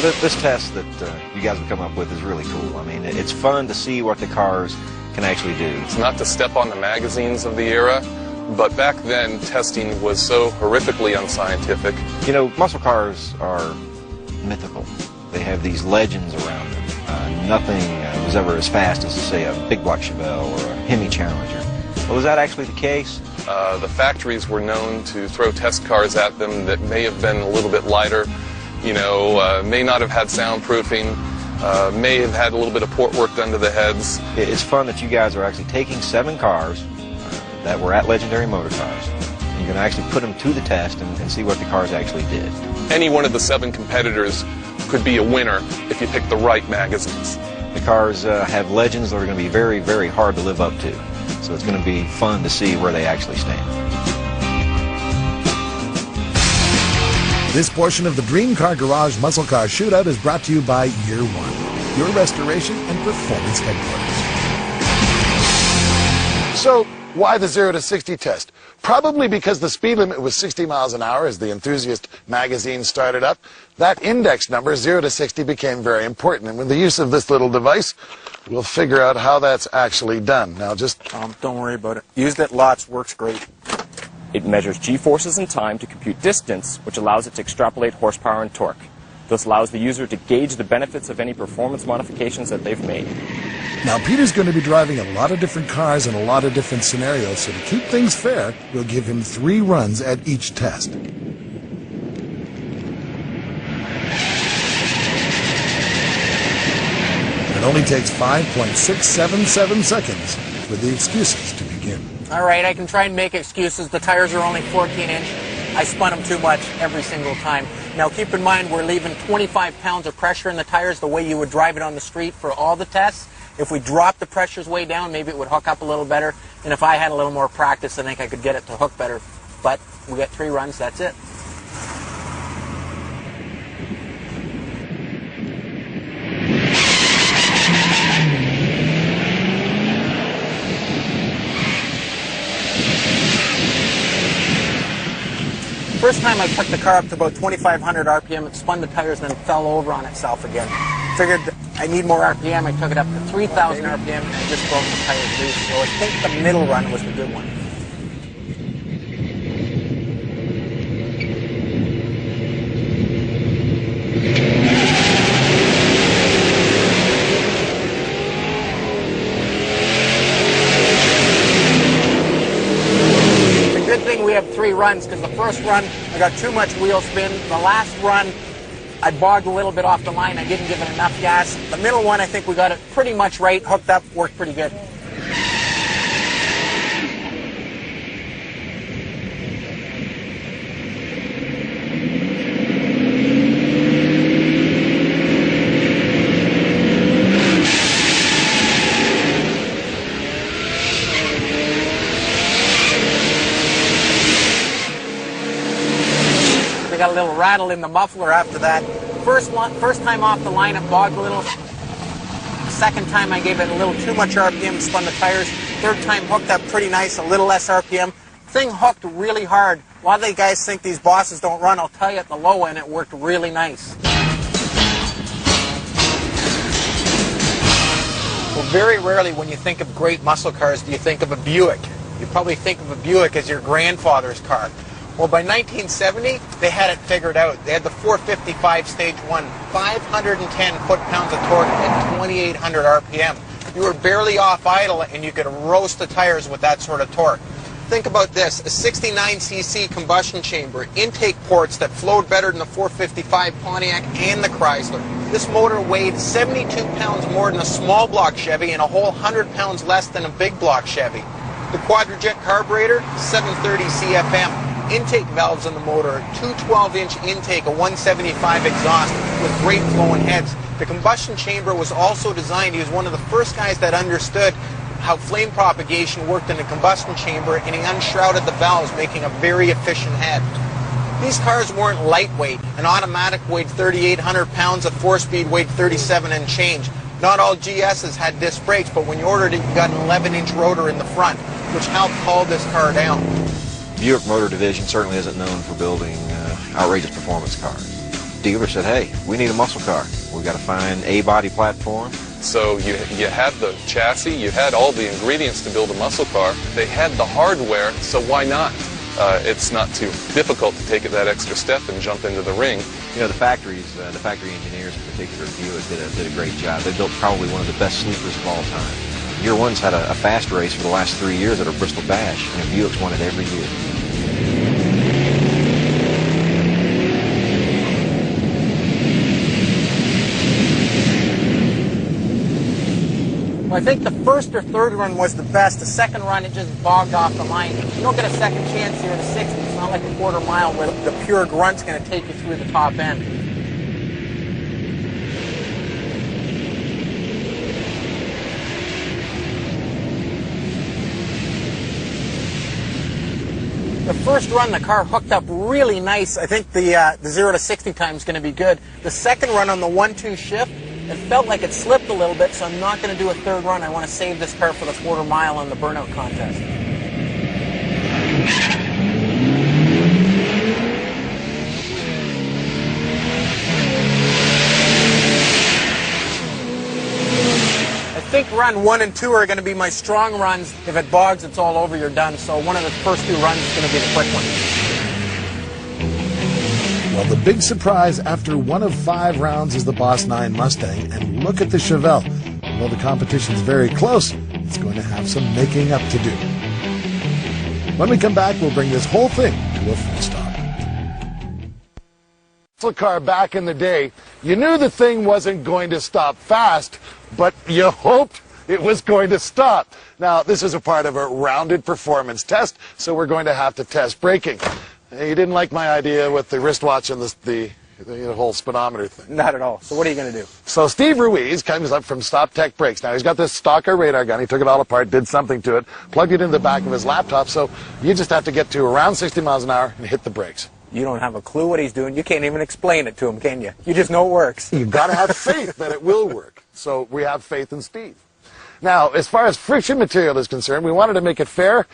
this test that you guys have come up with is really cool. I mean, it's fun to see what the cars can actually do. It's not to step on the magazines of the era, but back then testing was so horrifically unscientific. You know, muscle cars are mythical. They have these legends around them. Nothing was ever as fast as, say, a big block Chevelle or a Hemi Challenger. Well, is that actually the case? The factories were known to throw test cars at them that may have been a little bit lighter, you know, may not have had soundproofing, may have had a little bit of port work done to the heads. It's fun that you guys are actually taking 7 cars that were at Legendary Motor Cars. And you're going to actually put them to the test and see what the cars actually did. Any one of the 7 competitors could be a winner if you pick the right magazines. The cars have legends that are going to be very, very hard to live up to. So it's going to be fun to see where they actually stand. This portion of the Dream Car Garage Muscle Car Shootout is brought to you by Year One, your restoration and performance headquarters. So, why the 0 to 60 test? Probably because the speed limit was 60 miles an hour as the Enthusiast magazine started up. That index number, 0 to 60, became very important. And with the use of this little device, we'll figure out how that's actually done. Now, just... don't worry about it. Used it lots, works great. It measures g-forces in time to compute distance, which allows it to extrapolate horsepower and torque. This allows the user to gauge the benefits of any performance modifications that they've made. Now, Peter's going to be driving a lot of different cars in a lot of different scenarios, so to keep things fair, we'll give him 3 runs at each test. It only takes 5.677 seconds for the excuses to begin. All right, I can try and make excuses. The tires are only 14-inch. I spun them too much every single time. Now, keep in mind, we're leaving 25 pounds of pressure in the tires the way you would drive it on the street for all the tests. If we drop the pressures way down, maybe it would hook up a little better. And if I had a little more practice, I think I could get it to hook better. But we got 3 runs, that's it. First time I took the car up to about 2,500 RPM, it spun the tires and then fell over on itself again. Figured I need more RPM, I took it up to 3,000 RPM and I just broke the tires loose. So I think the middle run was the good one. We have 3 runs because the first run I got too much wheel spin. The last run I bogged a little bit off the line. I didn't give it enough gas. The middle one I think we got it pretty much right, hooked up, worked pretty good. Got a little rattle in the muffler after that. First time off the line, it bogged a little. Second time, I gave it a little too much RPM and spun the tires. Third time, hooked up pretty nice, a little less RPM. Thing hooked really hard. A lot of the guys think these bosses don't run. I'll tell you, at the low end, it worked really nice. Well, very rarely when you think of great muscle cars do you think of a Buick. You probably think of a Buick as your grandfather's car. Well, by 1970, they had it figured out. They had the 455 Stage 1, 510 foot-pounds of torque at 2,800 RPM. You were barely off idle, and you could roast the tires with that sort of torque. Think about this, a 69cc combustion chamber, intake ports that flowed better than the 455 Pontiac and the Chrysler. This motor weighed 72 pounds more than a small block Chevy and a whole 100 pounds less than a big block Chevy. The quadrijet carburetor, 730 CFM. Intake valves on the motor, 2 12-inch intake, a 175 exhaust with great flowing heads. The combustion chamber was also designed, he was one of the first guys that understood how flame propagation worked in the combustion chamber, and he unshrouded the valves, making a very efficient head. These cars weren't lightweight. An automatic weighed 3,800 pounds, a 4-speed weighed 37 and change. Not all GSs had disc brakes, but when you ordered it, you got an 11-inch rotor in the front, which helped haul this car down. Buick Motor Division certainly isn't known for building outrageous performance cars. dealer said, hey, we need a muscle car. We've got to find a body platform. So you had the chassis, you had all the ingredients to build a muscle car. They had the hardware, so why not? It's not too difficult to take it that extra step and jump into the ring. You know, the factory engineers in particular, Buick, did a great job. They built probably one of the best sleepers of all time. Year One's had a fast race for the last 3 years at a Bristol Bash, and Buick's won it every year. Well, I think the first or third run was the best. The second run, it just bogged off the line. You don't get a second chance here at a 60. It's not like a quarter mile where the pure grunt's going to take you through the top end. The first run, the car hooked up really nice. I think the 0 to 60 time is going to be good. The second run on the 1-2 shift, it felt like it slipped a little bit, so I'm not going to do a third run. I want to save this car for the quarter mile in the burnout contest. I think run 1 and 2 are going to be my strong runs. If it bogs, it's all over, you're done. So one of the first 2 runs is going to be the quick one. Well, the big surprise after 1 of 5 rounds is the Boss 9 Mustang, and look at the Chevelle. Although the competition's very close, it's going to have some making up to do. When we come back, we'll bring this whole thing to a full stop. Muscle car back in the day, you knew the thing wasn't going to stop fast, but you hoped it was going to stop. Now, this is a part of a rounded performance test, so we're going to have to test braking. You didn't like my idea with the wristwatch and the whole speedometer thing. Not at all. So what are you going to do? So Steve Ruiz comes up from Stop Tech Brakes. Now, he's got this Stalker radar gun. He took it all apart, did something to it, plugged it into the back of his laptop, so you just have to get to around 60 miles an hour and hit the brakes. You don't have a clue what he's doing. You can't even explain it to him, can you? You just know it works. You've got to have faith that it will work. So we have faith in Steve. Now, as far as friction material is concerned, we wanted to make it fair.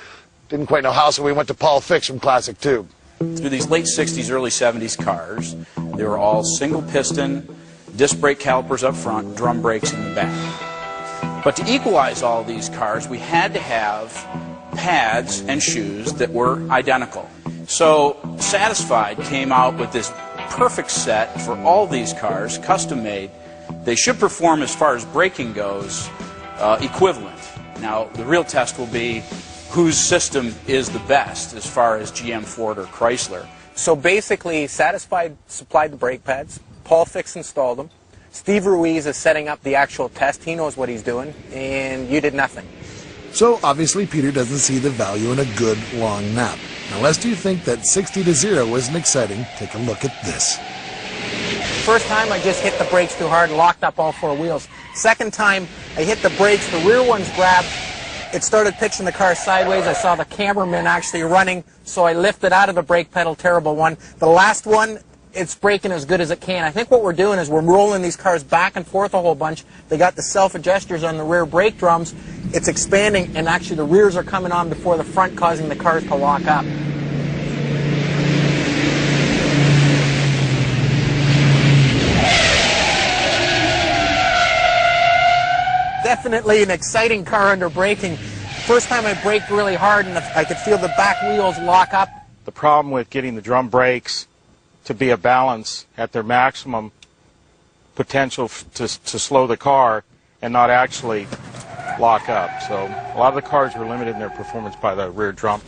Didn't quite know how, so we went to Paul Fix from Classic Tube. Through these late 60s, early 70s cars, they were all single piston, disc brake calipers up front, drum brakes in the back. But to equalize all these cars, we had to have pads and shoes that were identical. So Satisfied came out with this perfect set for all these cars, custom made. They should perform, as far as braking goes, equivalent. Now, the real test will be whose system is the best as far as GM, Ford, or Chrysler. So basically, Satisfied supplied the brake pads, Paul Fix installed them, Steve Ruiz is setting up the actual test, he knows what he's doing, and you did nothing. So obviously Peter doesn't see the value in a good long nap. Now lest you think that 60 to 0 isn't exciting, take a look at this. First time I just hit the brakes too hard, locked up all 4 wheels. Second time I hit the brakes, the rear ones grabbed, it started pitching the car sideways. I saw the cameraman actually running, so I lifted out of the brake pedal, terrible one. The last one, it's braking as good as it can. I think what we're doing is we're rolling these cars back and forth a whole bunch. They got the self-adjusters on the rear brake drums. It's expanding, and actually the rears are coming on before the front, causing the cars to lock up. Definitely an exciting car under braking. First time I braked really hard and I could feel the back wheels lock up. The problem with getting the drum brakes to be a balance at their maximum potential to slow the car and not actually lock up. So a lot of the cars were limited in their performance by the rear drum.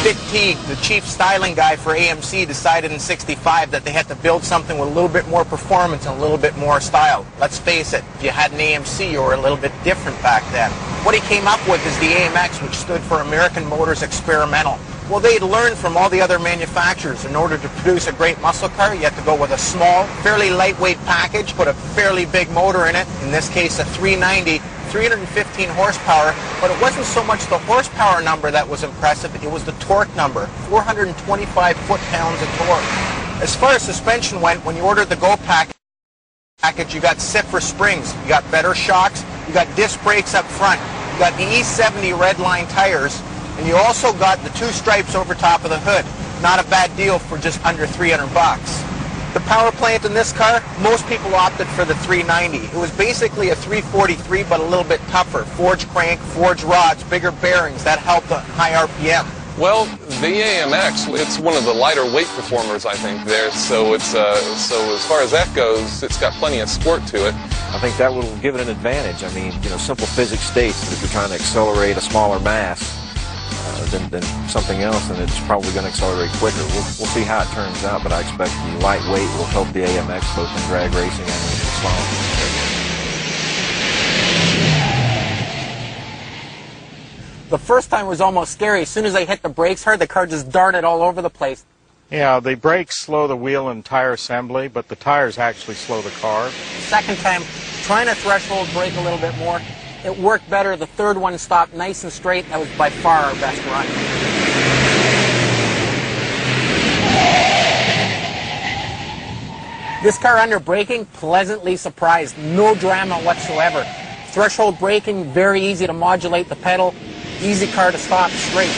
Dick Teague, the chief styling guy for AMC, decided in '65 that they had to build something with a little bit more performance and a little bit more style. Let's face it, if you had an AMC, you were a little bit different back then. What he came up with is the AMX, which stood for American Motors Experimental. Well, they'd learned from all the other manufacturers, in order to produce a great muscle car, you had to go with a small, fairly lightweight package, put a fairly big motor in it, in this case a 390, 315 horsepower, but it wasn't so much the horsepower number that was impressive, it was the torque number, 425 foot-pounds of torque. As far as suspension went, when you ordered the Go package, you got Cifra springs, you got better shocks, you got disc brakes up front, you got the E70 Redline tires, and you also got the 2 stripes over top of the hood. Not a bad deal for just under 300 bucks. The power plant in this car, most people opted for the 390. It was basically a 343, but a little bit tougher. Forged crank, forged rods, bigger bearings. That helped the high RPM. Well, the AMX, it's one of the lighter weight performers, I think, there. So it's so as far as that goes, it's got plenty of sport to it. I think that will give it an advantage. I mean, simple physics states that if you're trying to accelerate a smaller mass than something else, then it's probably going to accelerate quicker. We'll see how it turns out, but I expect the lightweight will help the AMX both in drag racing and in slalom. The first time was almost scary. As soon as I hit the brakes hard, the car just darted all over the place. Yeah, the brakes slow the wheel and tire assembly, but the tires actually slow the car. Second time, trying to threshold brake a little bit more, it worked better. The third one stopped nice and straight. That was by far our best run. This car under braking, pleasantly surprised. No drama whatsoever. Threshold braking, very easy to modulate the pedal. Easy car to stop straight.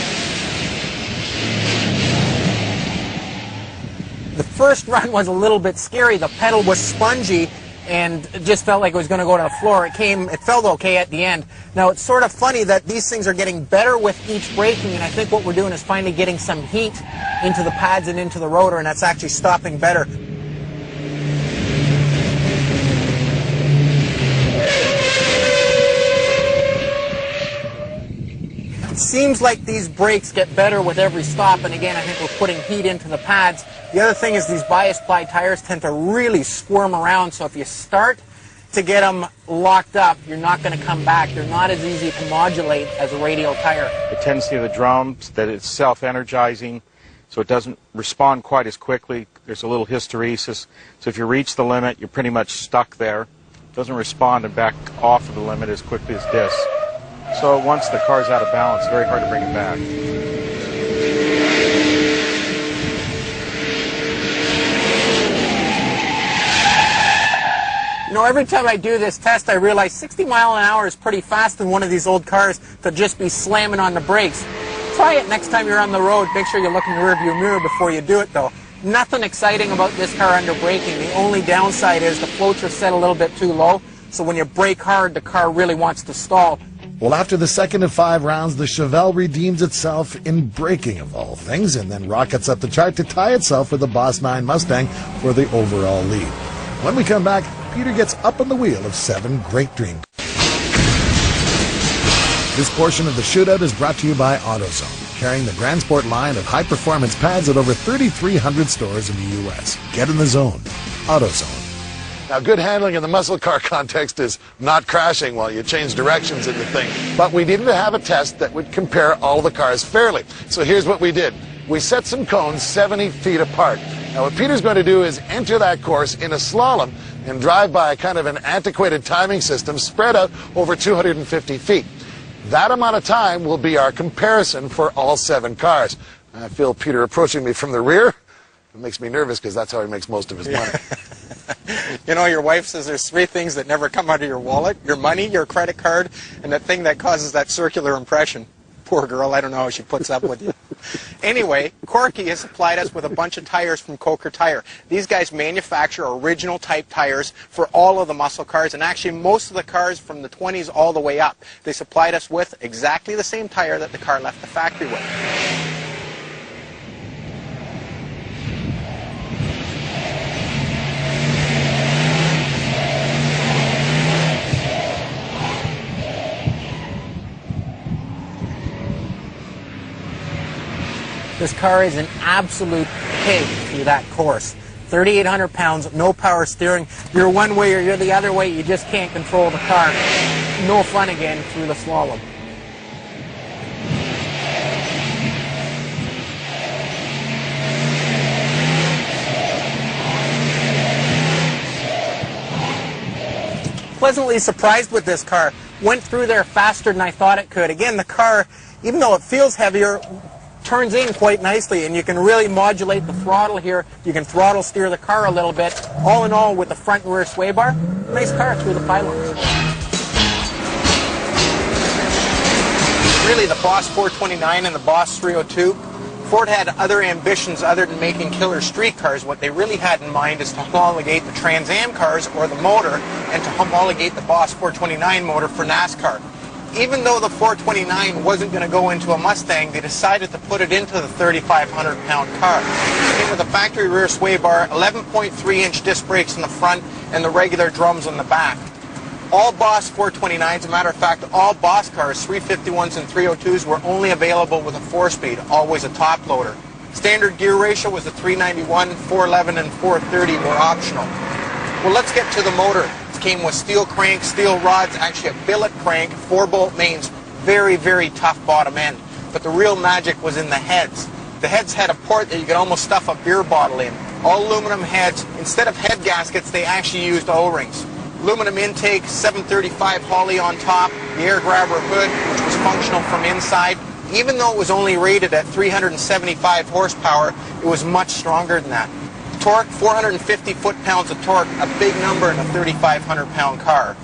The first run was a little bit scary. The pedal was spongy and it just felt like it was going to go to the floor. It felt okay at the end. Now it's sort of funny that these things are getting better with each braking, and I think what we're doing is finally getting some heat into the pads and into the rotor, and that's actually stopping better. It seems like these brakes get better with every stop, and again, I think we're putting heat into the pads. The other thing is these bias-ply tires tend to really squirm around, so if you start to get them locked up, you're not going to come back. They're not as easy to modulate as a radial tire. The tendency of the drums that it's self-energizing, so it doesn't respond quite as quickly. There's a little hysteresis, so if you reach the limit, you're pretty much stuck there. It doesn't respond and back off of the limit as quickly as this. So once the car's out of balance, it's very hard to bring it back. Every time I do this test, I realize 60 miles an hour is pretty fast in one of these old cars to just be slamming on the brakes. Try it next time you're on the road. Make sure you look in the rearview mirror before you do it, though. Nothing exciting about this car under braking. The only downside is the floats are set a little bit too low, so when you brake hard, the car really wants to stall. Well, after the second of 5 rounds, the Chevelle redeems itself in braking, of all things, and then rockets up the chart to tie itself with the Boss 9 Mustang for the overall lead. When we come back, Peter gets up on the wheel of 7 great dream. This portion of the Shootout is brought to you by AutoZone, carrying the Grand Sport line of high-performance pads at over 3,300 stores in the U.S. Get in the zone. AutoZone. Now, good handling in the muscle car context is not crashing while you change directions in the thing. But we needed to have a test that would compare all the cars fairly. So here's what we did. We set some cones 70 feet apart. Now, what Peter's going to do is enter that course in a slalom and drive by a kind of an antiquated timing system spread out over 250 feet. That amount of time will be our comparison for all 7 cars. I feel Peter approaching me from the rear. It makes me nervous because that's how he makes most of his money. Your wife says there's 3 things that never come out of your wallet: your money, your credit card, and the thing that causes that circular impression. Poor girl, I don't know how she puts up with you. Anyway, Corky has supplied us with a bunch of tires from Coker Tire. These guys manufacture original type tires for all of the muscle cars, and actually most of the cars from the 20s all the way up. They supplied us with exactly the same tire that the car left the factory with. This car is an absolute pig through that course. 3,800 pounds, no power steering. You're one way or you're the other way. You just can't control the car. No fun again through the slalom. Pleasantly surprised with this car. Went through there faster than I thought it could. Again, the car, even though it feels heavier, turns in quite nicely, and you can really modulate the throttle here. You can throttle steer the car a little bit. All in all, with the front and rear sway bar, nice car through the pylons. Really, the Boss 429 and the Boss 302, Ford had other ambitions other than making killer street cars. What they really had in mind is to homologate the Trans Am cars or the motor, and to homologate the Boss 429 motor for NASCAR. Even though the 429 wasn't going to go into a Mustang, they decided to put it into the 3,500-pound car. It came with a factory rear sway bar, 11.3-inch disc brakes in the front, and the regular drums on the back. All Boss 429s, as a matter of fact, all Boss cars, 351s and 302s, were only available with a 4-speed, always a top loader. Standard gear ratio was a 391, 411, and 430 were optional. Well, let's get to the motor. It came with steel crank, steel rods, actually a billet crank, 4-bolt mains, very, very tough bottom end. But the real magic was in the heads. The heads had a port that you could almost stuff a beer bottle in. All aluminum heads. Instead of head gaskets, they actually used O-rings. Aluminum intake, 735 Holley on top, the air grabber hood, which was functional from inside. Even though it was only rated at 375 horsepower, it was much stronger than that. Torque, 450 foot-pounds of torque, a big number in a 3,500-pound car.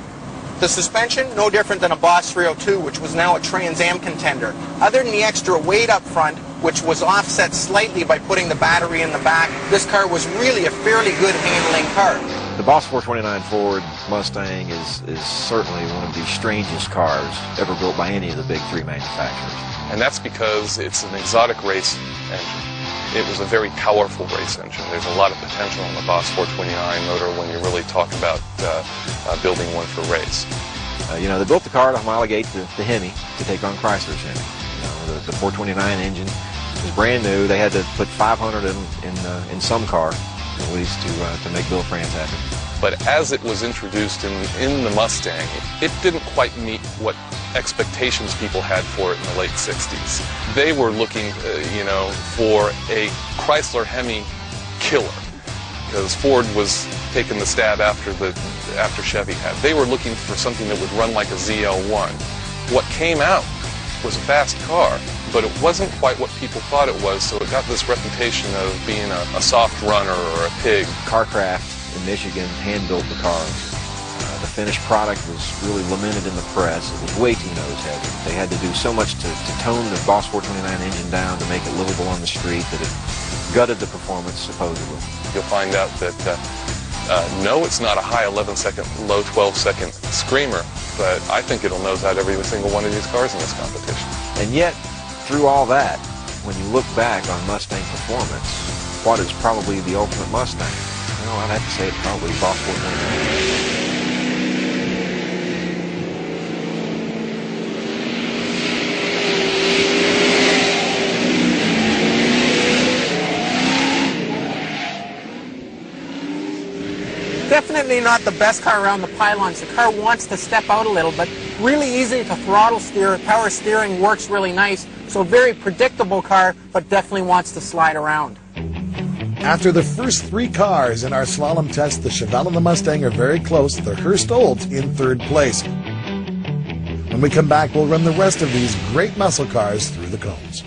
The suspension, no different than a Boss 302, which was now a Trans Am contender. Other than the extra weight up front, which was offset slightly by putting the battery in the back, this car was really a fairly good handling car. The Boss 429 Ford Mustang is certainly one of the strangest cars ever built by any of the big three manufacturers. And that's because it's an exotic race engine. It was a very powerful race engine. There's a lot of potential in the Boss 429 motor when you really talk about building one for race. You know, they built the car to homologate the Hemi to take on Chrysler's Hemi. You know, the 429 engine was brand new. They had to put 500 in some car, at least, to make Bill France happy. But as it was introduced in the Mustang, it didn't quite meet what expectations people had for it in the late 60s. They were looking, for a Chrysler Hemi killer, because Ford was taking the stab after Chevy had. They were looking for something that would run like a ZL1. What came out was a fast car, but it wasn't quite what people thought it was, so it got this reputation of being a soft runner or a pig. Carcraft in Michigan hand-built the car. The finished product was really lamented in the press. It was way too nose-heavy. They had to do so much to tone the Boss 429 engine down to make it livable on the street that it gutted the performance, supposedly. You'll find out that, no, it's not a high 11-second, low 12-second screamer, but I think it'll nose out every single one of these cars in this competition. And yet, through all that, when you look back on Mustang performance, what is probably the ultimate Mustang? Well, I'd have to say it's probably Boss 429. Definitely not the best car around the pylons. The car wants to step out a little, but really easy to throttle steer. Power steering works really nice. So very predictable car, but definitely wants to slide around. After the first three cars in our slalom test, the Chevelle and the Mustang are very close. The Hurst Olds in third place. When we come back, we'll run the rest of these great muscle cars through the cones.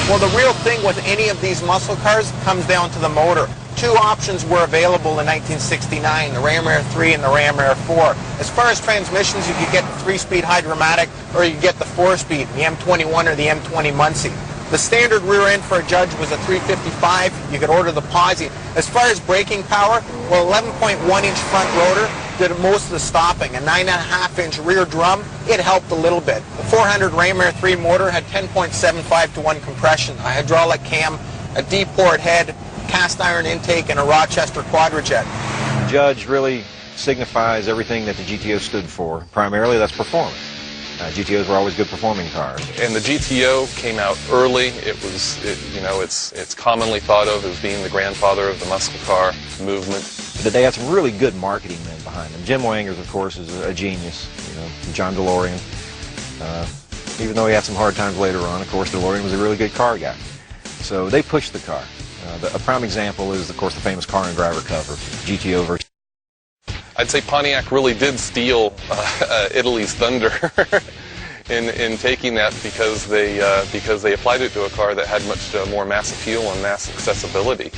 Well, the real thing with any of these muscle cars comes down to the motor. Two options were available in 1969, the Ram Air 3 and the Ram Air 4. As far as transmissions, you could get the 3-speed Hydromatic, or you could get the 4-speed, the M21 or the M20 Muncie. The standard rear end for a Judge was a 355. You could order the Posse. As far as braking power, well, 11.1-inch front rotor did most of the stopping. A 9.5-inch rear drum, it helped a little bit. The 400 Ram Air 3 motor had 10.75 to 1 compression, a hydraulic cam, a D-port head, cast iron intake, and a Rochester Quadrajet. Judge really signifies everything that the GTO stood for. Primarily, that's performance. GTOs were always good performing cars. And the GTO came out early. It's commonly thought of as being the grandfather of the muscle car movement. But they had some really good marketing men behind them. Jim Wangers, of course, is a genius. John DeLorean. Even though he had some hard times later on, of course, DeLorean was a really good car guy. So they pushed the car. A prime example is, of course, the famous Car and Driver cover, GTO versus. I'd say Pontiac really did steal Italy's thunder in taking that, because they applied it to a car that had much more mass appeal and mass accessibility,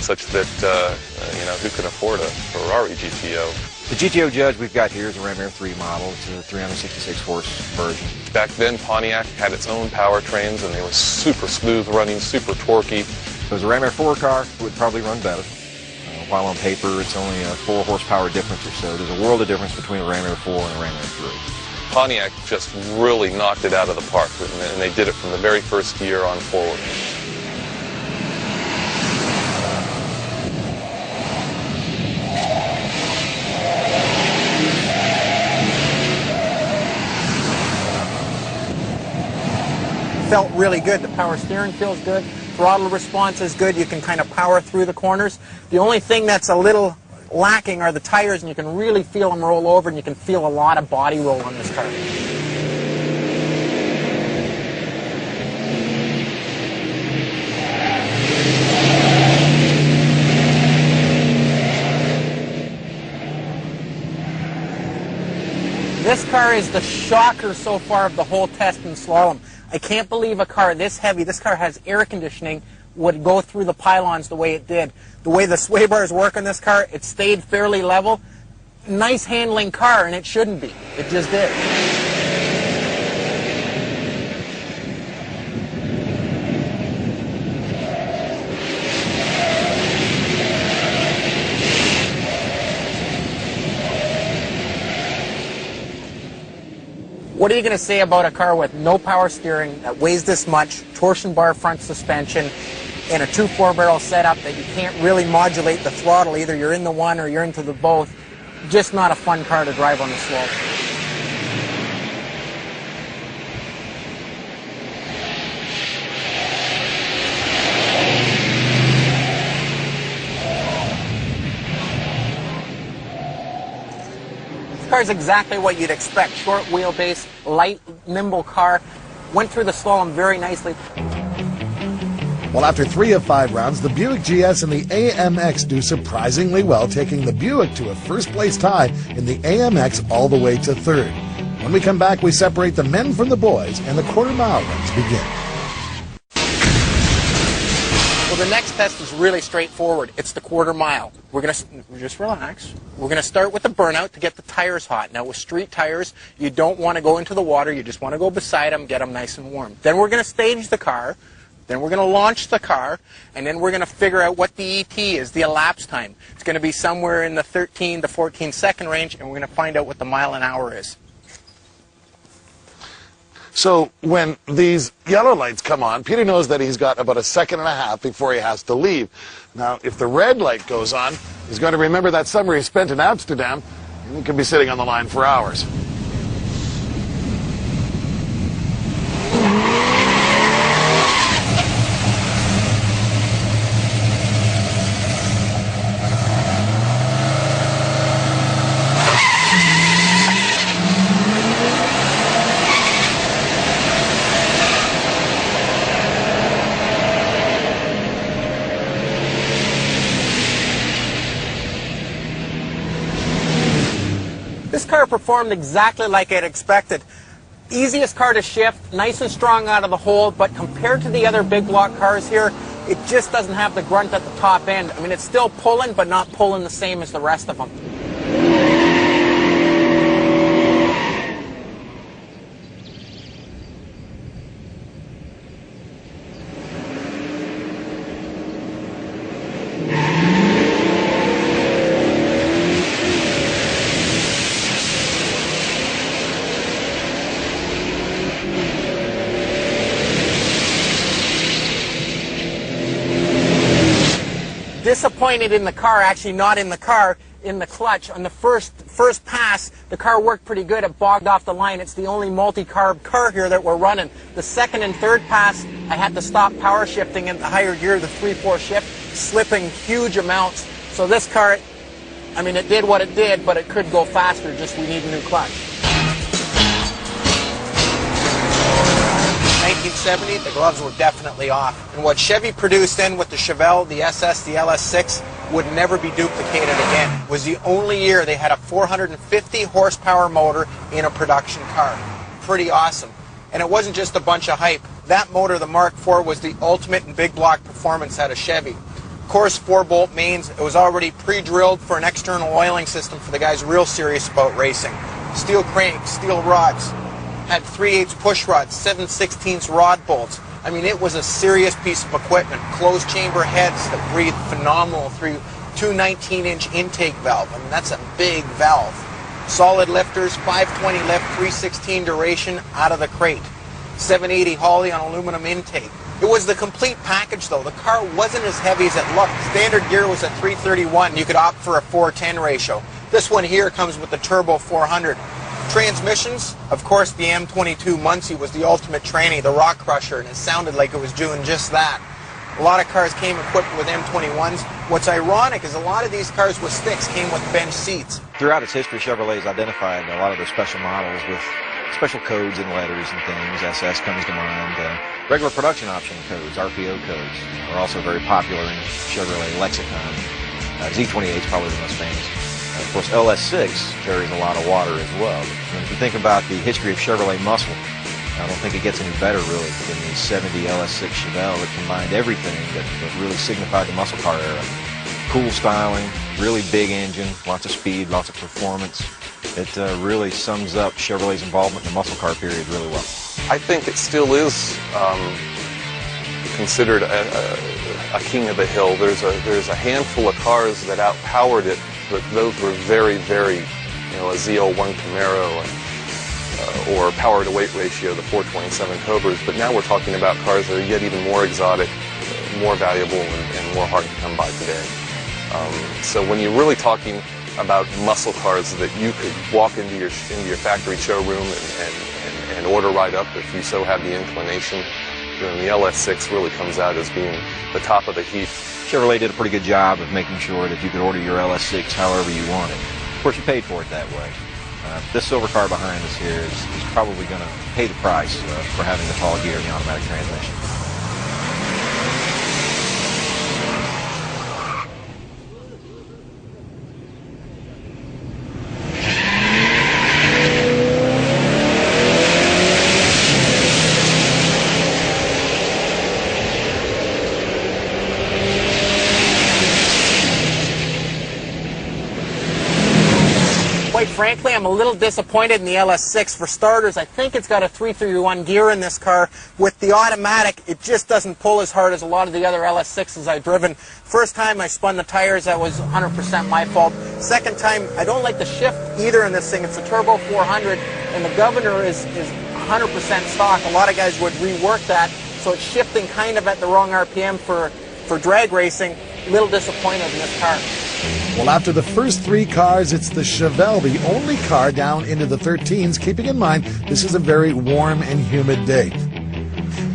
such that who can afford a Ferrari GTO? The GTO Judge we've got here is a Ram Air 3 model. It's a 366 horse version. Back then, Pontiac had its own powertrains, and they were super smooth running, super torquey. If it was a Ram Air 4 car, it would probably run better. While on paper, it's only a 4 horsepower difference or so. There's a world of difference between a Ram Air 4 and a Ram Air 3. Pontiac just really knocked it out of the park, and they did it from the very first year on forward. Felt really good. The power steering feels good. Throttle response is good. You can kind of power through the corners. The only thing that's a little lacking are the tires, and you can really feel them roll over, and you can feel a lot of body roll on this car. This car is the shocker so far of the whole test in slalom. I can't believe a car this heavy, this car has air conditioning, would go through the pylons the way it did. The way the sway bars work on this car, it stayed fairly level. Nice handling car, and it shouldn't be. It just did. What are you going to say about a car with no power steering, that weighs this much, torsion bar front suspension, and a 2.4 barrel setup that you can't really modulate the throttle? Either you're in the one or you're into the both. Just not a fun car to drive on the slope. This car is exactly what you'd expect. Short wheelbase, light, nimble car. Went through the slalom very nicely. Well, after 3 of 5 rounds, the Buick GS and the AMX do surprisingly well, taking the Buick to a first-place tie in the AMX all the way to 3rd. When we come back, we separate the men from the boys, and the quarter-mile runs begin. Well, the next test is really straightforward. It's the quarter mile. We're going to just relax. We're going to start with the burnout to get the tires hot. Now, with street tires, you don't want to go into the water. You just want to go beside them, get them nice and warm. Then we're going to stage the car. Then we're going to launch the car, and then we're going to figure out what the ET is, the elapsed time. It's going to be somewhere in the 13 to 14 second range, and we're going to find out what the mile an hour is. So when these yellow lights come on, Peter knows that he's got about 1.5 seconds before he has to leave. Now, if the red light goes on, he's going to remember that summer he spent in Amsterdam, and he could be sitting on the line for hours. This car performed exactly like I'd expected. Easiest car to shift, nice and strong out of the hole, but compared to the other big block cars here, it just doesn't have the grunt at the top end. I mean, it's still pulling, but not pulling the same as the rest of them. Disappointed in the car, actually not in the car, in the clutch. On the first pass, the car worked pretty good. It bogged off the line. It's the only multi-carb car here that we're running. The second and third pass, I had to stop power shifting in the higher gear, the 3/4 shift, slipping huge amounts. So this car, I mean, it did what it did, but it could go faster, just we need a new clutch. 1970, the gloves were definitely off. And what Chevy produced then with the Chevelle, the SS, the LS6 would never be duplicated again. It was the only year they had a 450 horsepower motor in a production car. Pretty awesome. And it wasn't just a bunch of hype. That motor, the Mark IV, was the ultimate in big block performance out of Chevy. Of course, 4-bolt mains. It was already pre-drilled for an external oiling system for the guys real serious about racing. Steel cranks, steel rods, had 3/8 push rods, 7/16 rod bolts. I mean, it was a serious piece of equipment. Closed chamber heads that breathed phenomenal through two 19-inch intake valve. I mean, that's a big valve. Solid lifters, 520 lift, 316 duration out of the crate. 780 Holley on aluminum intake. It was the complete package, though. The car wasn't as heavy as it looked. Standard gear was a 331. You could opt for a 410 ratio. This one here comes with the turbo 400. Transmissions, of course, the M22 Mucsle was the ultimate tranny, the rock crusher, and it sounded like it was doing just that. A lot of cars came equipped with M21s. What's ironic is a lot of these cars with sticks came with bench seats. Throughout its history, Chevrolet's identified a lot of their special models with special codes and letters and things. SS comes to mind. Regular production option codes, RPO codes, are also very popular in Chevrolet lexicon. Z28 is probably the most famous. Of course, LS6 carries a lot of water as well. And if you think about the history of Chevrolet Mucsle, I don't think it gets any better, really, than the 70 LS6 Chevelle that combined everything that really signified the muscle car era. Cool styling, really big engine, lots of speed, lots of performance. It really sums up Chevrolet's involvement in the muscle car period really well. I think it still is considered a king of the hill. There's a handful of cars that outpowered it, but those were very, very, a Z01 Camaro or power to weight ratio, the 427 Cobras. But now we're talking about cars that are yet even more exotic, more valuable, and more hard to come by today. So when you're really talking about muscle cars that you could walk into your factory showroom and order right up if you so have the inclination, then the LS6 really comes out as being the top of the heap. Chevrolet did a pretty good job of making sure that you could order your LS6 however you wanted. Of course, you paid for it that way. This silver car behind us here is probably going to pay the price for having the tall gear and the automatic transmission. Quite frankly, I'm a little disappointed in the LS6. For starters, I think it's got a 331 gear in this car. With the automatic, it just doesn't pull as hard as a lot of the other LS6s I've driven. First time I spun the tires, that was 100% my fault. Second time, I don't like the shift either in this thing. It's a turbo 400, and the governor is 100% stock. A lot of guys would rework that, so it's shifting kind of at the wrong RPM for drag racing. A little disappointed in this car. Well, after the first three cars, it's the Chevelle, the only car down into the 13s, keeping in mind this is a very warm and humid day.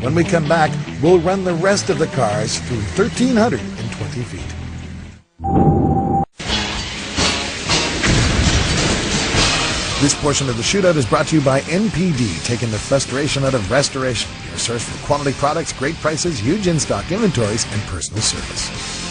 When we come back, we'll run the rest of the cars through 1,320 feet. This portion of the Shootout is brought to you by NPD, taking the frustration out of restoration. Your source for quality products, great prices, huge in-stock inventories, and personal service.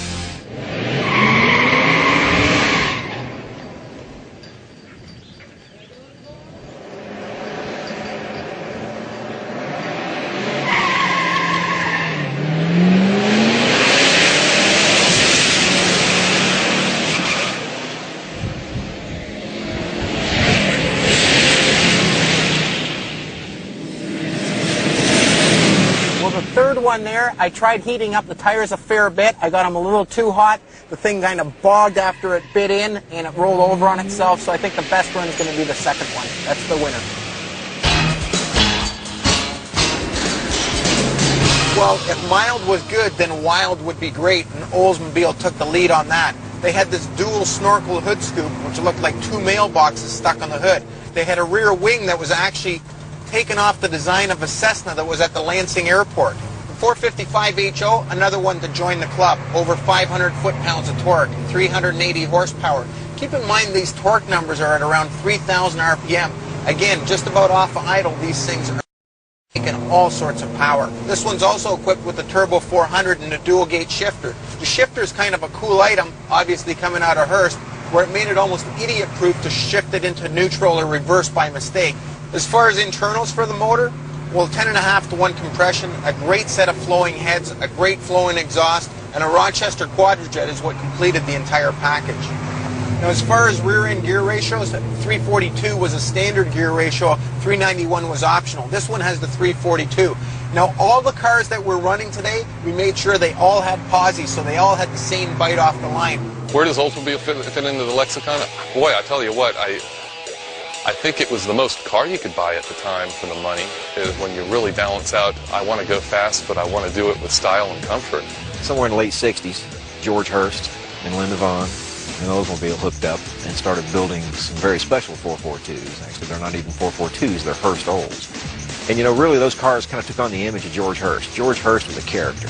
Third one there, I tried heating up the tires a fair bit. I got them a little too hot. The thing kind of bogged after it bit in, and it rolled over on itself, so I think the best run is going to be the second one. That's the winner. Well, if mild was good, then wild would be great, and Oldsmobile took the lead on that. They had this dual snorkel hood scoop, which looked like two mailboxes stuck on the hood. They had a rear wing that was actually taken off the design of a Cessna that was at the Lansing Airport. The 455 HO, another one to join the club. Over 500 foot-pounds of torque, 380 horsepower. Keep in mind these torque numbers are at around 3,000 RPM. Again, just about off of idle, these things are making all sorts of power. This one's also equipped with a turbo 400 and a dual gate shifter. The shifter is kind of a cool item, obviously coming out of Hurst, where it made it almost idiot-proof to shift it into neutral or reverse by mistake. As far as internals for the motor, well, 10.5 to 1 compression, a great set of flowing heads, a great flowing exhaust, and a Rochester Quadrajet is what completed the entire package. Now, as far as rear-end gear ratios, 342 was a standard gear ratio, 391 was optional. This one has the 342. Now, all the cars that we're running today, we made sure they all had posi, so they all had the same bite off the line. Where does Oldsmobile fit into the lexicon? Boy, I tell you what, I think it was the most car you could buy at the time for the money. When you really balance out, I want to go fast, but I want to do it with style and comfort. Somewhere in the late 60s, George Hurst and Linda Vaughn and Oldsmobile hooked up and started building some very special 442s. Actually, they're not even 442s, they're Hurst Olds. And, you know, really those cars kind of took on the image of George Hurst. George Hurst was a character.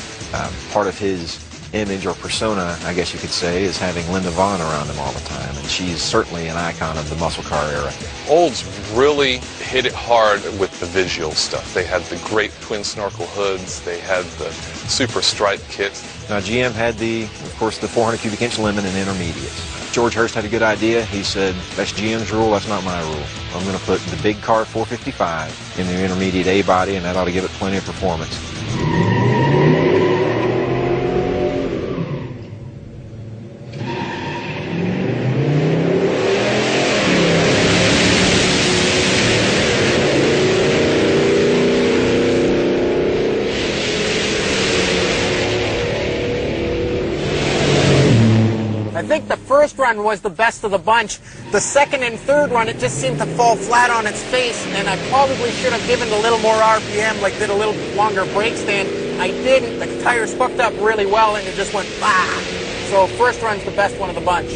Part of his image or persona, I guess you could say, is having Linda Vaughn around him all the time. And she's certainly an icon of the muscle car era. Olds really hit it hard with the visual stuff. They had the great twin snorkel hoods. They had the super stripe kit. Now, GM had of course, the 400 cubic inch limit and intermediates. George Hurst had a good idea. He said, that's GM's rule, that's not my rule. I'm going to put the big car 455 in the intermediate A body, and that ought to give it plenty of performance. I think the first run was the best of the bunch. The second and third run, it just seemed to fall flat on its face, and I probably should have given it a little more RPM, like did a little longer brake stand. I didn't. The tires hooked up really well, and it just went bah. So first run's the best one of the bunch.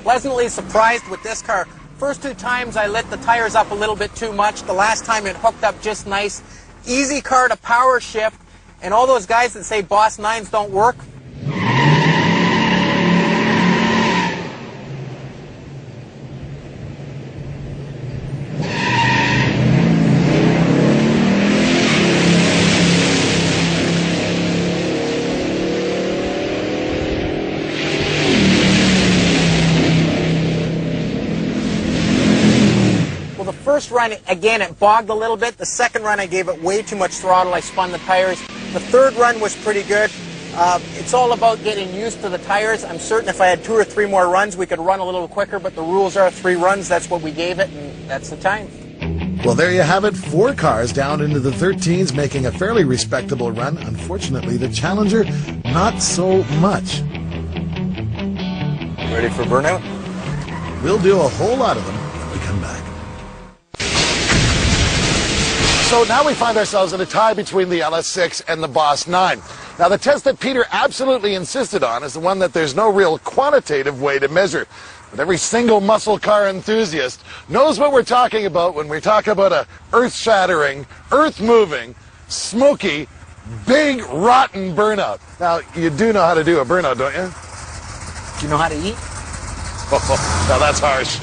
Pleasantly surprised with this car. First two times I lit the tires up a little bit too much. The last time it hooked up just nice. Easy car to power shift. And all those guys that say Boss 9s don't work, first run, again, it bogged a little bit. The second run, I gave it way too much throttle. I spun the tires. The third run was pretty good. It's all about getting used to the tires. I'm certain if I had 2 or 3 more runs, we could run a little quicker, but the rules are 3 runs. That's what we gave it, and that's the time. Well, there you have it. 4 cars down into the 13s, making a fairly respectable run. Unfortunately, the Challenger, not so much. Ready for burnout? We'll do a whole lot of them when we come back. So now we find ourselves in a tie between the LS6 and the Boss 9. Now, the test that Peter absolutely insisted on is the one that there's no real quantitative way to measure. But every single muscle car enthusiast knows what we're talking about when we talk about a earth-shattering, earth-moving, smoky, big, rotten burnout. Now, you do know how to do a burnout, don't you? Do you know how to eat? Oh, now that's harsh.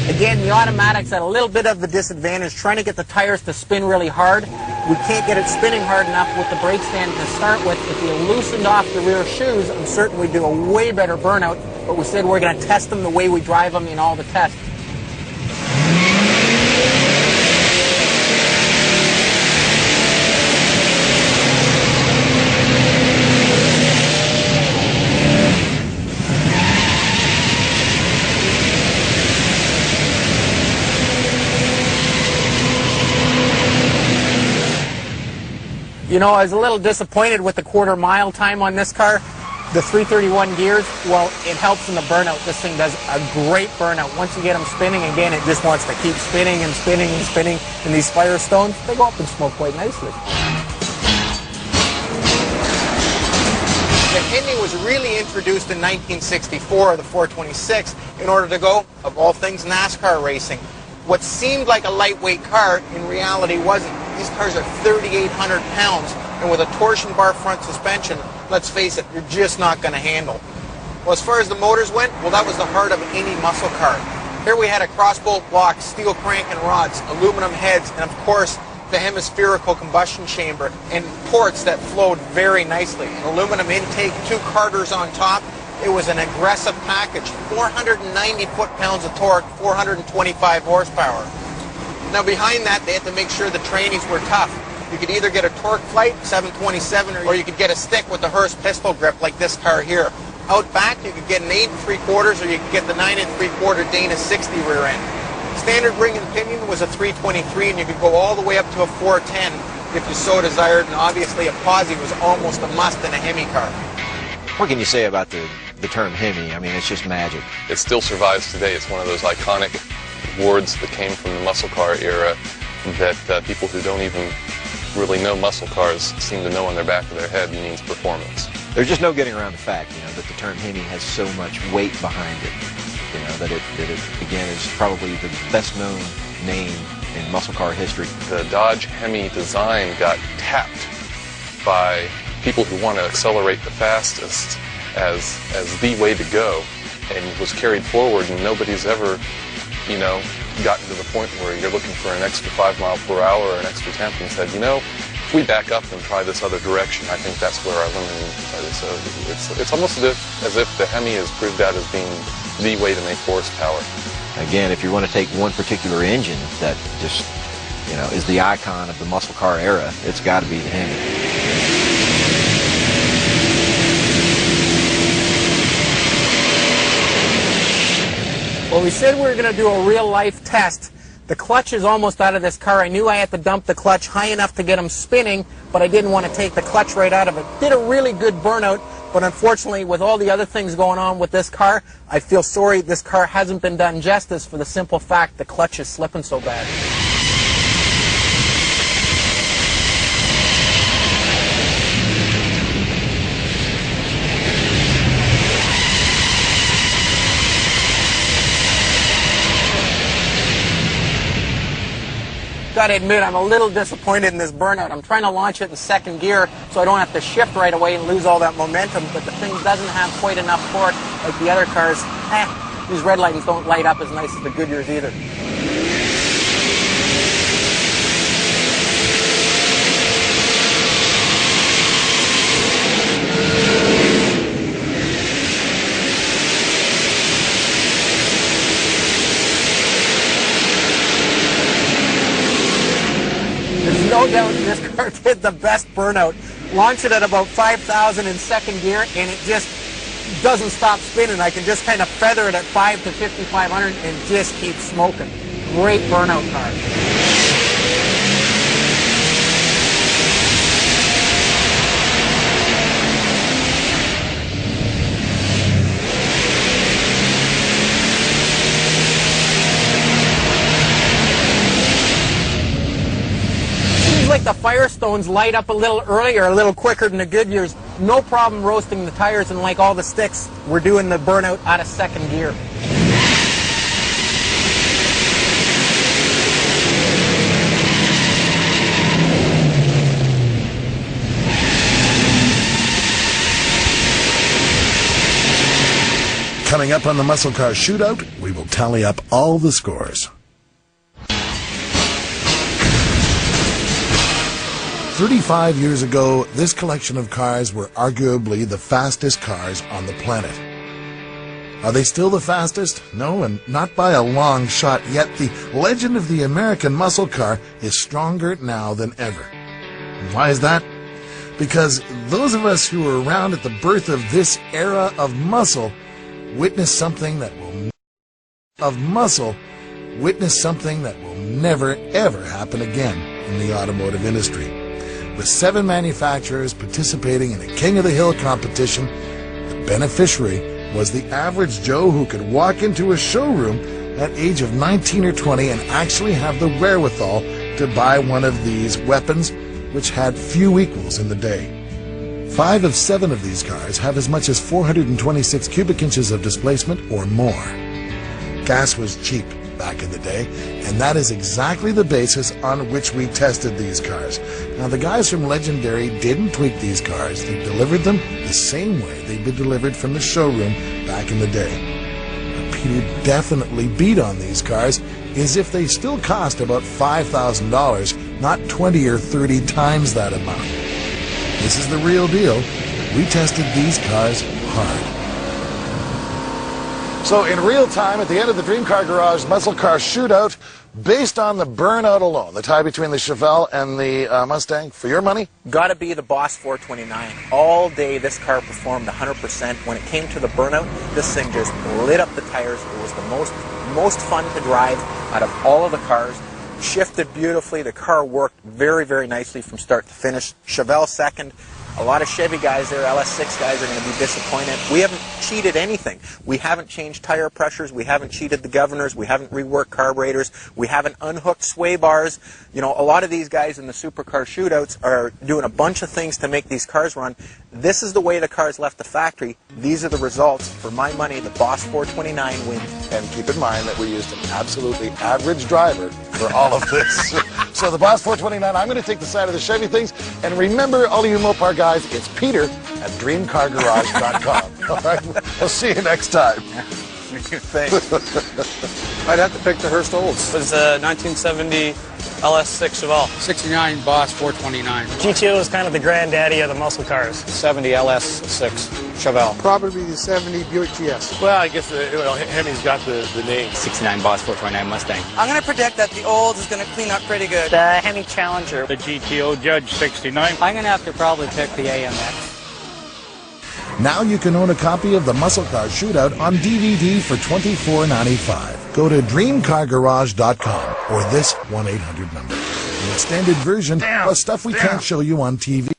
Again, the automatics at a little bit of the disadvantage, trying to get the tires to spin really hard. We can't get it spinning hard enough with the brake stand to start with. If we loosened off the rear shoes, I'm certain we'd do a way better burnout, but we said we're going to test them the way we drive them in all the tests. You know, I was a little disappointed with the quarter-mile time on this car. The 331 gears, well, it helps in the burnout. This thing does a great burnout. Once you get them spinning, again, it just wants to keep spinning and spinning and spinning. And these Firestones, they go up and smoke quite nicely. The Hemi was really introduced in 1964, the 426, in order to go, of all things, NASCAR racing. What seemed like a lightweight car, in reality wasn't. These cars are 3,800 pounds, and with a torsion bar front suspension, let's face it, you're just not going to handle. Well, as far as the motors went, well, that was the heart of any muscle car. Here we had a crossbolt block, steel crank and rods, aluminum heads, and of course, the hemispherical combustion chamber and ports that flowed very nicely. An aluminum intake, 2 Carters on top. It was an aggressive package. 490 foot-pounds of torque, 425 horsepower. Now behind that, they had to make sure the trannies were tough. You could either get a torque flight, 727, or you could get a stick with the Hurst pistol grip like this car here. Out back, you could get an 8 3/4, or you could get the 9 3/4 Dana 60 rear end. Standard ring and pinion was a 323, and you could go all the way up to a 410 if you so desired, and obviously a posi was almost a must in a Hemi car. What can you say about the term Hemi? I mean, it's just magic. It still survives today. It's one of those iconic words that came from the muscle car era that people who don't even really know muscle cars seem to know on their back of their head means performance. There's just no getting around the fact, that the term Hemi has so much weight behind it. That it again is probably the best known name in muscle car history. The Dodge Hemi design got tapped by people who want to accelerate the fastest as the way to go, and was carried forward, and nobody's ever, gotten to the point where you're looking for an extra 5 miles per hour or an extra temp and said, if we back up and try this other direction, I think that's where our limit is. So it's almost as if the Hemi has proved out as being the way to make horsepower. Again, if you want to take one particular engine that just, is the icon of the muscle car era, it's got to be the Hemi. Well, we said we were going to do a real-life test. The clutch is almost out of this car. I knew I had to dump the clutch high enough to get them spinning, but I didn't want to take the clutch right out of it. Did a really good burnout, but unfortunately, with all the other things going on with this car, I feel sorry this car hasn't been done justice for the simple fact the clutch is slipping so bad. Gotta admit, I'm a little disappointed in this burnout. I'm trying to launch it in second gear so I don't have to shift right away and lose all that momentum, but the thing doesn't have quite enough torque like the other cars. These red lightings don't light up as nice as the Goodyears either. No doubt this car did the best burnout. Launch it at about 5,000 in second gear, and it just doesn't stop spinning. I can just kind of feather it at 5 to 5,500 and just keep smoking. Great burnout car. Like the Firestones light up a little earlier, a little quicker than the Goodyears. No problem roasting the tires, and like all the sticks, we're doing the burnout out of second gear. Coming up on the Muscle Car Shootout, we will tally up all the scores. 35 years ago, this collection of cars were arguably the fastest cars on the planet. Are they still the fastest? No, and not by a long shot, yet the legend of the American muscle car is stronger now than ever. And why is that? Because those of us who were around at the birth of this era of muscle witnessed something that will never ever happen again in the automotive industry. With 7 manufacturers participating in a King of the Hill competition, the beneficiary was the average Joe who could walk into a showroom at age of 19 or 20 and actually have the wherewithal to buy one of these weapons, which had few equals in the day. 5 of 7 of these cars have as much as 426 cubic inches of displacement or more. Gas was cheap back in the day, and that is exactly the basis on which we tested these cars. Now, the guys from Legendary didn't tweak these cars. They delivered them the same way they'd been delivered from the showroom back in the day. Peter definitely beat on these cars is if they still cost about $5,000, not 20 or 30 times that amount. This is the real deal. We tested these cars hard. So in real time, at the end of the Dream Car Garage Muscle Car Shootout, based on the burnout alone, the tie between the Chevelle and the Mustang, for your money? Got to be the Boss 429. All day this car performed 100%. When it came to the burnout, this thing just lit up the tires. It was the most fun to drive out of all of the cars. Shifted beautifully. The car worked very, very nicely from start to finish. Chevelle second. A lot of Chevy guys there, LS6 guys, are going to be disappointed. We haven't cheated anything. We haven't changed tire pressures. We haven't cheated the governors. We haven't reworked carburetors. We haven't unhooked sway bars. You know, a lot of these guys in the supercar shootouts are doing a bunch of things to make these cars run. This is the way the cars left the factory. These are the results. For my money, the Boss 429 wins. And keep in mind that we used an absolutely average driver for all of this. So the Boss 429, I'm going to take the side of the Chevy things. And remember, all of you Mopar guys, it's Peter at dreamcargarage.com. All right, we'll see you next time. Thanks. I'd have to pick the Hearst Olds. It's a 1970 LS6 Chevelle. 69 Boss 429. GTO is kind of the granddaddy of the muscle cars. 70 LS6 Chevelle. Probably the 70 Buick GS. Well, I guess Hemi's got the name. 69 Boss 429 Mustang. I'm going to predict that the Olds is going to clean up pretty good. The Hemi Challenger. The GTO Judge 69. I'm going to have to probably pick the AMX. Now you can own a copy of the Muscle Car Shootout on DVD for $24.95. Go to dreamcargarage.com or this 1-800 number. An extended version plus stuff we can't show you on TV.